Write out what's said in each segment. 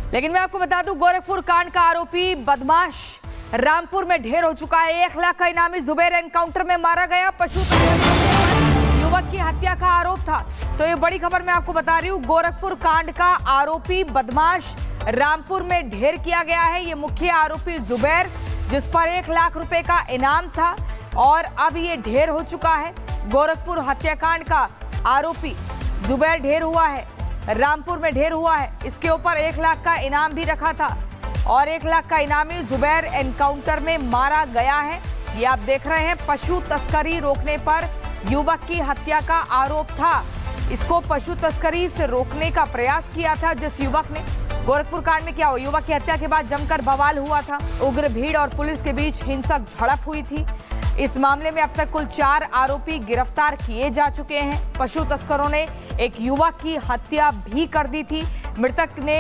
लेकिन मैं आपको बता दूं, गोरखपुर कांड का आरोपी बदमाश रामपुर में ढेर हो चुका है। 1 लाख का इनामी जुबैर एनकाउंटर में मारा गया। पशु युवक की हत्या का आरोप था। तो ये बड़ी खबर मैं आपको बता रही हूँ, गोरखपुर कांड का आरोपी बदमाश रामपुर में ढेर किया गया है। ये मुख्य आरोपी जुबैर, जिस पर 1 लाख रुपए का इनाम था और अब ये ढेर हो चुका है। गोरखपुर हत्याकांड का आरोपी जुबैर ढेर हुआ है, रामपुर में ढेर हुआ है। इसके ऊपर 1 लाख का इनाम भी रखा था और 1 लाख का इनामी जुबैर एनकाउंटर में मारा गया है। ये आप देख रहे हैं, पशु तस्करी रोकने पर युवक की हत्या का आरोप था। इसको पशु तस्करी से रोकने का प्रयास किया था जिस युवक ने। गोरखपुर कांड में क्या हुआ, युवक की हत्या के बाद जमकर बवाल हुआ था। उग्र भीड़ और पुलिस के बीच हिंसक झड़प हुई थी। इस मामले में अब तक कुल 4 आरोपी गिरफ्तार किए जा चुके हैं। पशु तस्करों ने एक युवक की हत्या भी कर दी थी। मृतक ने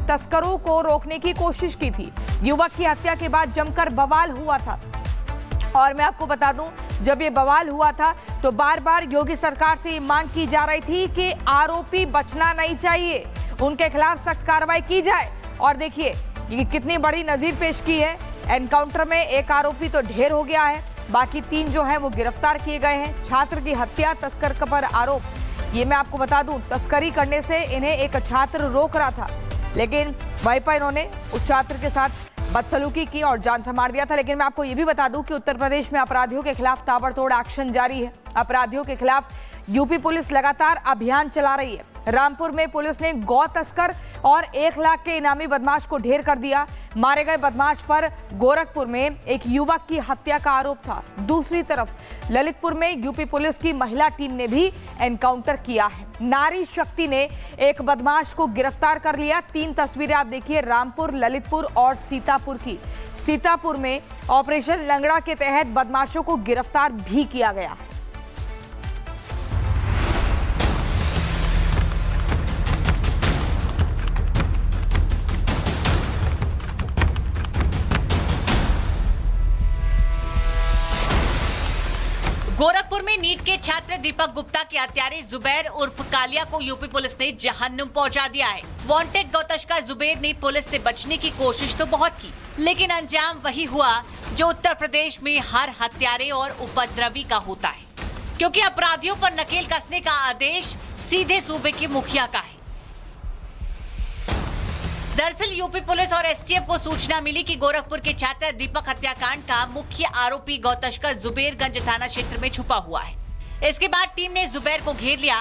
तस्करों को रोकने की कोशिश की थी। युवक की हत्या के बाद जमकर बवाल हुआ था। और मैं आपको बता दूं, जब ये बवाल हुआ था तो बार बार योगी सरकार से ये मांग की जा रही थी कि आरोपी बचना नहीं चाहिए, उनके खिलाफ सख्त कार्रवाई की जाए। और देखिए ये कितनी बड़ी नजीर पेश की है। एनकाउंटर में एक आरोपी तो ढेर हो गया है, बाकी 3 जो है वो गिरफ्तार किए गए हैं। छात्र की हत्या तस्कर पर आरोप, ये मैं आपको बता दूं, तस्करी करने से इन्हें एक छात्र रोक रहा था, लेकिन वहीं पर इन्होंने उस छात्र के साथ बदसलूकी की और जान से मार दिया था। लेकिन मैं आपको ये भी बता दूं कि उत्तर प्रदेश में अपराधियों के खिलाफ ताबड़तोड़ एक्शन जारी है। अपराधियों के खिलाफ यूपी पुलिस लगातार अभियान चला रही है। रामपुर में पुलिस ने गौ तस्कर और 1 लाख के इनामी बदमाश को ढेर कर दिया। मारे गए बदमाश पर गोरखपुर में एक युवक की हत्या का आरोप था। दूसरी तरफ ललितपुर में यूपी पुलिस की महिला टीम ने भी एनकाउंटर किया है। नारी शक्ति ने एक बदमाश को गिरफ्तार कर लिया। 3 तस्वीरें आप देखिए, रामपुर, ललितपुर और सीतापुर की। सीतापुर में ऑपरेशन लंगड़ा के तहत बदमाशों को गिरफ्तार भी किया गया। गोरखपुर में नीट के छात्र दीपक गुप्ता के हत्यारे जुबैर उर्फ कालिया को यूपी पुलिस ने जहन्नुम पहुंचा दिया है। वांटेड गौ तस्कर जुबैर ने पुलिस से बचने की कोशिश तो बहुत की, लेकिन अंजाम वही हुआ जो उत्तर प्रदेश में हर हत्यारे और उपद्रवी का होता है, क्योंकि अपराधियों पर नकेल कसने का आदेश सीधे सूबे के मुखिया का है। दरअसल यूपी पुलिस और एसटीएफ को सूचना मिली कि गोरखपुर के छात्र दीपक हत्याकांड का मुख्य आरोपी गौ तस्कर जुबैरगंज थाना क्षेत्र में छुपा हुआ है। इसके बाद टीम ने जुबैर को घेर लिया।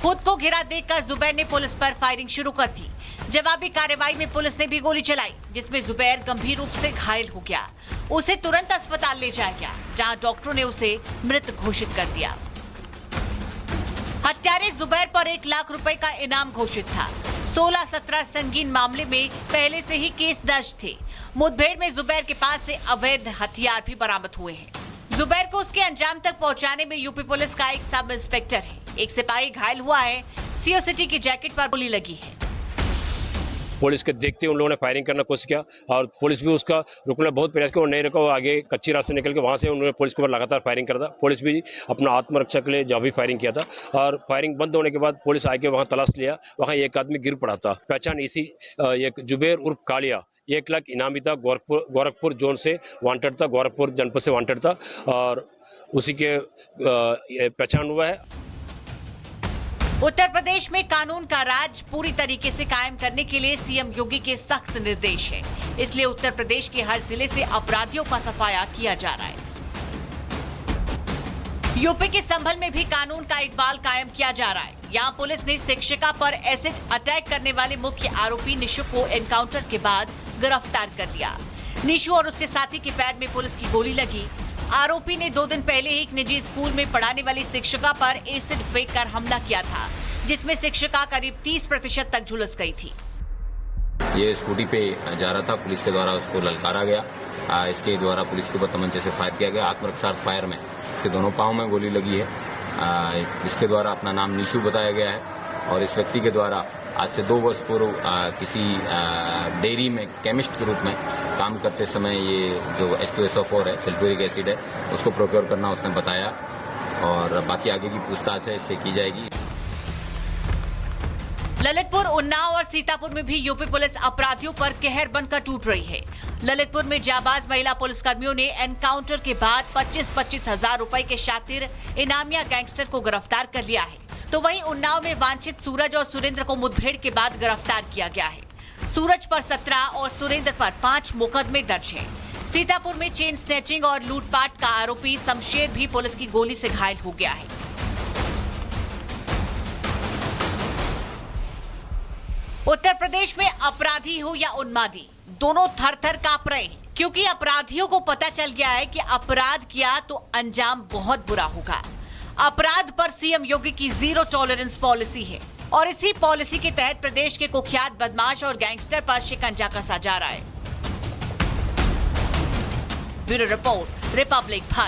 खुद को घिरा देखकर जुबैर ने पुलिस पर फायरिंग शुरू कर दी। जवाबी कार्रवाई में पुलिस ने भी गोली चलाई, जिसमें जुबैर गंभीर रूप से घायल हो गया। उसे तुरंत अस्पताल ले जाया गया, जहाँ डॉक्टरों ने उसे मृत घोषित कर दिया। हत्यारे जुबैर पर 1 लाख रुपए का इनाम घोषित था। 16-17 संगीन मामले में पहले से ही केस दर्ज थे। मुठभेड़ में जुबैर के पास से अवैध हथियार भी बरामद हुए हैं। जुबैर को उसके अंजाम तक पहुंचाने में यूपी पुलिस का एक सब इंस्पेक्टर है। एक सिपाही घायल हुआ है। सीओ सिटी की जैकेट पर गोली लगी है। पुलिस के देखते उन लोगों ने फायरिंग करना कोशिश किया और पुलिस भी उसका रुकना बहुत प्रयास किया। वो नहीं रुका, वो आगे कच्ची रास्ते निकल के वहाँ से उन्होंने पुलिस के ऊपर लगातार फायरिंग करा था। पुलिस भी अपना आत्मरक्षा के लिए जब भी फायरिंग किया था और फायरिंग बंद होने के बाद पुलिस आके वहाँ तलाश लिया। वहाँ एक आदमी गिर पड़ा था। पहचान इसी एक जुबैर उर्फ कालिया, 1 लाख इनामी था। गोरखपुर जोन से वांटेड था, गोरखपुर जनपद से वांटेड था और उसी के पहचान हुआ है। उत्तर प्रदेश में कानून का राज पूरी तरीके से कायम करने के लिए सीएम योगी के सख्त निर्देश हैं। इसलिए उत्तर प्रदेश के हर जिले से अपराधियों का सफाया किया जा रहा है। यूपी के संभल में भी कानून का इकबाल कायम किया जा रहा है। यहाँ पुलिस ने शिक्षिका पर एसिड अटैक करने वाले मुख्य आरोपी निशु को एनकाउंटर के बाद गिरफ्तार कर लिया। निशु और उसके साथी के पैर में पुलिस की गोली लगी। आरोपी ने 2 दिन पहले एक निजी स्कूल में पढ़ाने वाली शिक्षिका पर एसिड फेंककर हमला किया था, जिसमें शिक्षिका करीब 30% तक झुलस गई थी। ये स्कूटी पे जा रहा था, पुलिस के द्वारा उसको ललकारा गया। इसके द्वारा पुलिस के ऊपर तमंचे से फायर किया गया। आत्मरक्षा फायर में इसके दोनों पांव में गोली लगी है। इसके द्वारा अपना नाम निशु बताया गया है और इस व्यक्ति के द्वारा आज से 2 वर्ष पूर्व किसी डेयरी में केमिस्ट के रूप में काम करते समय ये जो H2SO4 है, सल्फ्यूरिक एसिड है, उसको प्रोक्योर करना उसने बताया और बाकी आगे की पूछताछ है इससे की जाएगी। ललितपुर, उन्नाव और सीतापुर में भी यूपी पुलिस अपराधियों पर कहर बनकर टूट रही है। ललितपुर में जाबाज महिला पुलिसकर्मियों ने एनकाउंटर के बाद 25-25 हजार रुपए के शातिर इनामिया गैंगस्टर को गिरफ्तार कर लिया है। तो वहीं उन्नाव में वांछित सूरज और सुरेंद्र को मुठभेड़ के बाद गिरफ्तार किया गया है। सूरज पर 17 और सुरेंद्र पर 5 मुकदमे दर्ज हैं। सीतापुर में चेन स्नैचिंग और लूटपाट का आरोपी शमशेर भी पुलिस की गोली से घायल हो गया है। उत्तर प्रदेश में अपराधी हो या उन्मादी, दोनों थर-थर कांप रहे हैं, क्योंकि अपराधियों को पता चल गया है कि अपराध किया तो अंजाम बहुत बुरा होगा। अपराध पर सीएम योगी की जीरो टॉलरेंस पॉलिसी है और इसी पॉलिसी के तहत प्रदेश के कुख्यात बदमाश और गैंगस्टर पर शिकंजा कसा जा रहा है। Bureau report, Republic Bharat.